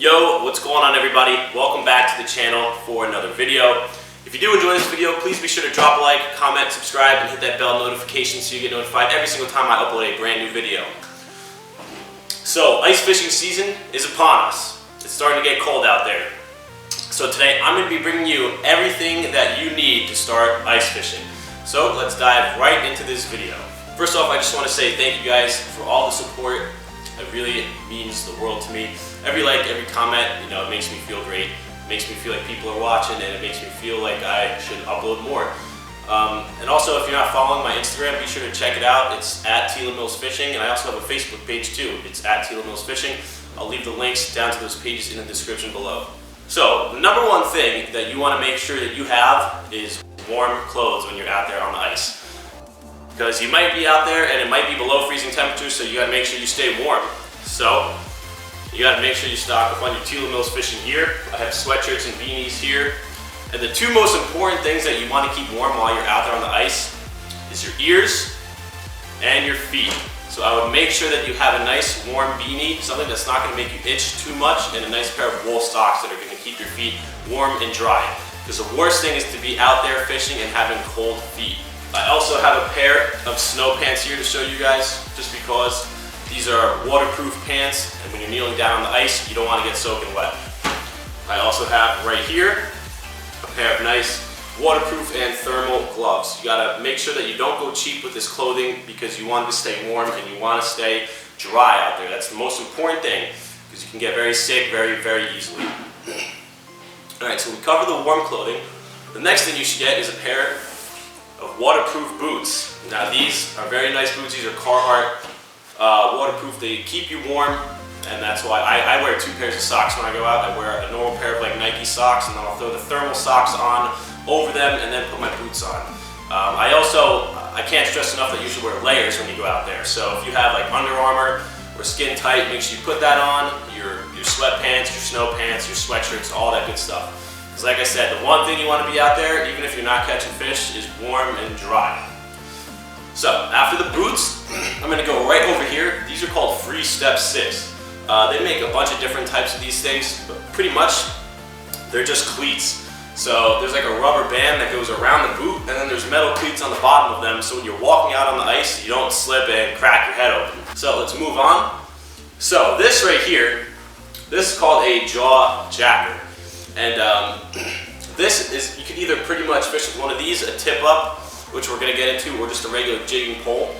Yo, what's going on everybody? Welcome back to the channel for another video. If you do enjoy this video, please be sure to drop a like, comment, subscribe, and hit that bell notification so you get notified every single time I upload a brand new video. So, ice fishing season is upon us. It's starting to get cold out there. So today I'm going to be bringing you everything that you need to start ice fishing. So let's dive right into this video. First off, I just want to say thank you guys for all the support. It really means the world to me. Every like, every comment, it makes me feel great. It makes me feel like people are watching, and it makes me feel like I should upload more. And also, if you're not following my Instagram, be sure to check it out. It's at TLaMiLLzFishing, and I also have a Facebook page too. It's at TLaMiLLzFishing. I'll leave the links down to those pages in the description below. So, the number one thing that you want to make sure that you have is warm clothes when you're out there on the ice. Because you might be out there and it might be below freezing temperatures, so you got to make sure you stay warm. So, you got to make sure you stock up on your TLaMiLLzFishing gear. I have sweatshirts and beanies here. And the two most important things that you want to keep warm while you're out there on the ice is your ears and your feet. So I would make sure that you have a nice warm beanie, something that's not going to make you itch too much, and a nice pair of wool socks that are going to keep your feet warm and dry. Because the worst thing is to be out there fishing and having cold feet. I also have a pair of snow pants here to show you guys, just because these are waterproof pants, and when you're kneeling down on the ice, you don't want to get soaking wet. I also have right here a pair of nice waterproof and thermal gloves. You gotta make sure that you don't go cheap with this clothing, because you want to stay warm and you want to stay dry out there. That's the most important thing, because you can get very sick very, very easily. Alright, so we cover the warm clothing. The next thing you should get is a pair of waterproof boots. Now these are very nice boots. These are Carhartt waterproof. They keep you warm, and that's why I wear two pairs of socks when I go out. I wear a normal pair of like Nike socks, and then I'll throw the thermal socks on over them and then put my boots on. I can't stress enough that you should wear layers when you go out there. So if you have like Under Armour or Skin Tight, make sure you put that on, your sweatpants, your snow pants, your sweatshirts, all that good stuff. Because like I said, the one thing you want to be out there, even if you're not catching fish, is warm and dry. So after the boots, I'm going to go right over here. These are called Free Step 6. They make a bunch of different types of these things, but pretty much they're just cleats. So there's like a rubber band that goes around the boot, and then there's metal cleats on the bottom of them, so when you're walking out on the ice, you don't slip and crack your head open. So let's move on. So this right here, this is called a jaw jacker. And this is, you can either pretty much fish with one of these, a tip up, which we're going to get into, or just a regular jigging pole.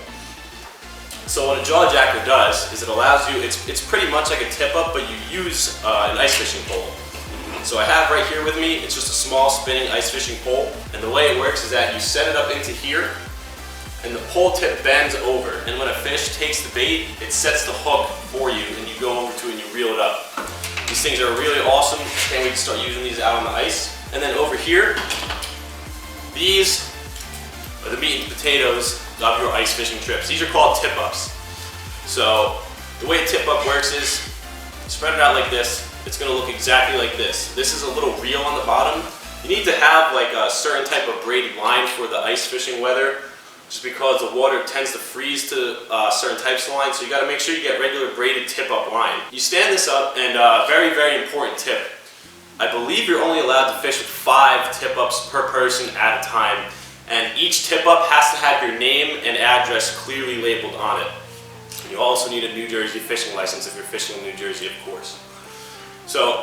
So what a jaw jacker does is it allows you, it's pretty much like a tip up, but you use an ice fishing pole. So I have right here with me, it's just a small spinning ice fishing pole, and the way it works is that you set it up into here, and the pole tip bends over, and when a fish takes the bait, it sets the hook for you, and you go over to it and you reel it up. These things are really awesome. Can't wait to start using these out on the ice. And then over here, these are the meat and potatoes of your ice fishing trips. These are called tip-ups. So the way a tip-up works is, spread it out like this. It's going to look exactly like this. This is a little reel on the bottom. You need to have like a certain type of braided line for the ice fishing weather, just because the water tends to freeze to certain types of lines, so you got to make sure you get regular braided tip-up line. You stand this up, and very, very important tip. I believe you're only allowed to fish with 5 tip-ups per person at a time, and each tip-up has to have your name and address clearly labeled on it. And you also need a New Jersey fishing license if you're fishing in New Jersey, of course. So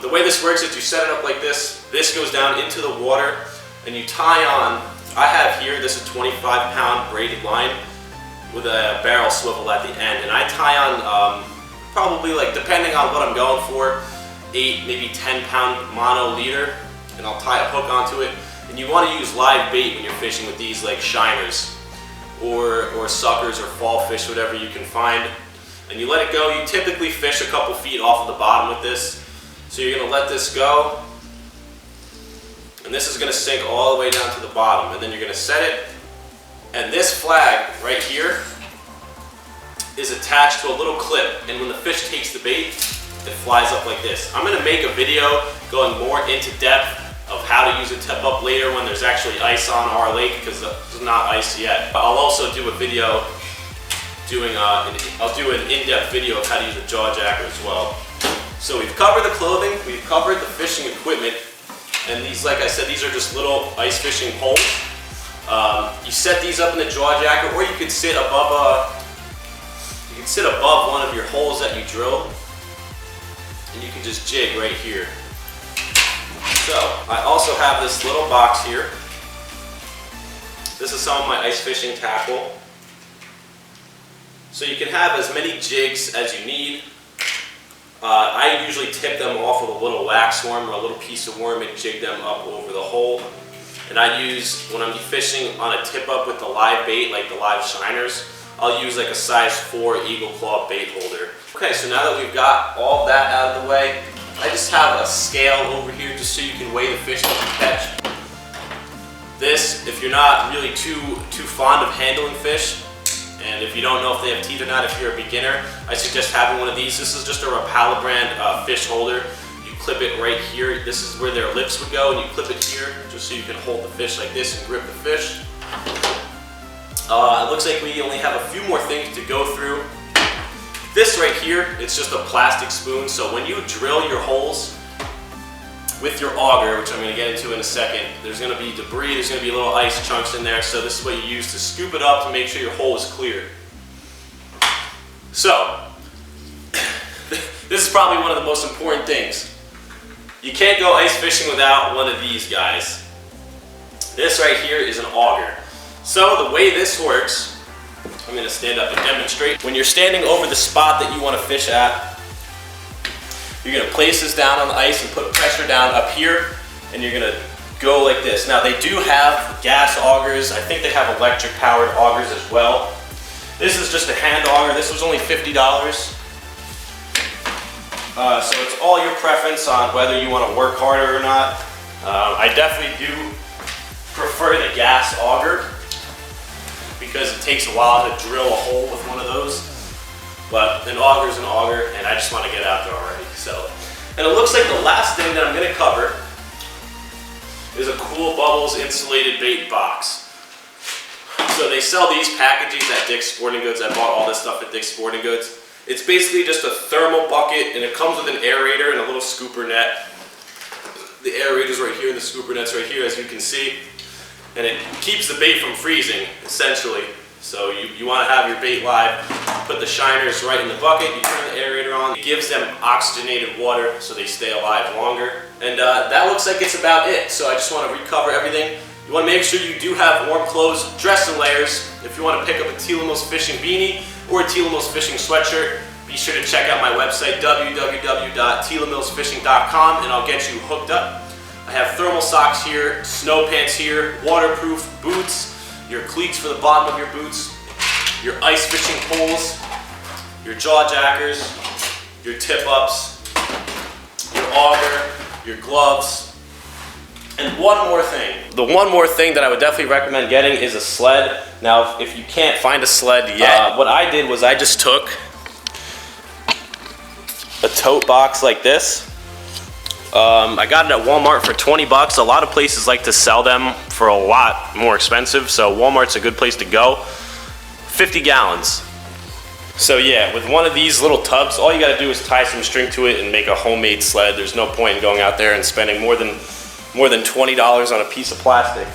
the way this works is you set it up like this. This goes down into the water, and you tie on, I have here, this is a 25-pound braided line with a barrel swivel at the end, and I tie on probably, like, depending on what I'm going for, 8, maybe 10-pound mono leader, and I'll tie a hook onto it. And you want to use live bait when you're fishing with these, like shiners or suckers or fall fish, whatever you can find. And you let it go. You typically fish a couple feet off of the bottom with this. So you're going to let this go, and this is going to sink all the way down to the bottom, and then you're going to set it, and this flag right here is attached to a little clip, and when the fish takes the bait, it flies up like this. I'm going to make a video going more into depth of how to use a tip up later when there's actually ice on our lake, because there's not ice yet. I'll also do a video I'll do an in-depth video of how to use a jaw jacker as well. So we've covered the clothing, we've covered the fishing equipment, and these, like I said, these are just little ice fishing poles. You set these up in the jaw jacket, or you could sit above one of your holes that you drilled, and you can just jig right here. So I also have this little box here. This is some of my ice fishing tackle. So you can have as many jigs as you need. I usually tip them off with a little wax worm or a little piece of worm and jig them up over the hole. And I use, when I'm fishing on a tip up with the live bait, like the live shiners, I'll use like a size 4 eagle claw bait holder. Okay, so now that we've got all that out of the way, I just have a scale over here just so you can weigh the fish that you catch. This, if you're not really too fond of handling fish, and if you don't know if they have teeth or not, if you're a beginner, I suggest having one of these. This is just a Rapala brand fish holder. You clip it right here. This is where their lips would go, and you clip it here just so you can hold the fish like this and grip the fish. It looks like we only have a few more things to go through. This right here, it's just a plastic spoon, so when you drill your holes with your auger, which I'm going to get into in a second, there's going to be debris, there's going to be little ice chunks in there, so this is what you use to scoop it up to make sure your hole is clear. So, this is probably one of the most important things. You can't go ice fishing without one of these guys. This right here is an auger. So the way this works, I'm going to stand up and demonstrate. When you're standing over the spot that you want to fish at, you're going to place this down on the ice and put pressure down up here, and you're going to go like this. Now they do have gas augers. I think they have electric powered augers as well. This is just a hand auger. This was only $50. So it's all your preference on whether you want to work harder or not. I definitely do prefer the gas auger because it takes a while to drill a hole with one of those. But an auger is an auger, and I just want to get out there already. So, and it looks like the last thing that I'm going to cover is a Cool Bubbles insulated bait box. So they sell these packages at Dick's Sporting Goods. I bought all this stuff at Dick's Sporting Goods. It's basically just a thermal bucket, and it comes with an aerator and a little scooper net. The aerator's right here, and the scooper net's right here, as you can see. And it keeps the bait from freezing, essentially. So you want to have your bait live, put the shiners right in the bucket, you turn the aerator on, it gives them oxygenated water so they stay alive longer. And that looks like it's about it. So I just want to recover everything. You want to make sure you do have warm clothes, dress in layers. If you want to pick up a TLaMiLLzFishing beanie or a TLaMiLLzFishing sweatshirt, be sure to check out my website, www.TLaMiLLzFishing.com, and I'll get you hooked up. I have thermal socks here, snow pants here, waterproof boots, your cleats for the bottom of your boots, your ice fishing poles, your jaw jackers, your tip ups, your auger, your gloves, and one more thing. The one more thing that I would definitely recommend getting is a sled. Now, if you can't find a sled yet, what I did was I just took a tote box like this. I got it at Walmart for 20 bucks. A lot of places like to sell them for a lot more expensive, so Walmart's a good place to go. 50 gallons. So yeah, with one of these little tubs, all you gotta do is tie some string to it and make a homemade sled. There's no point in going out there and spending more than $20 on a piece of plastic.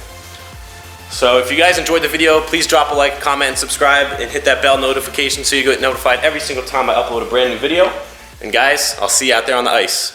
So if you guys enjoyed the video, please drop a like, comment, and subscribe, and hit that bell notification so you get notified every single time I upload a brand new video. And guys, I'll see you out there on the ice.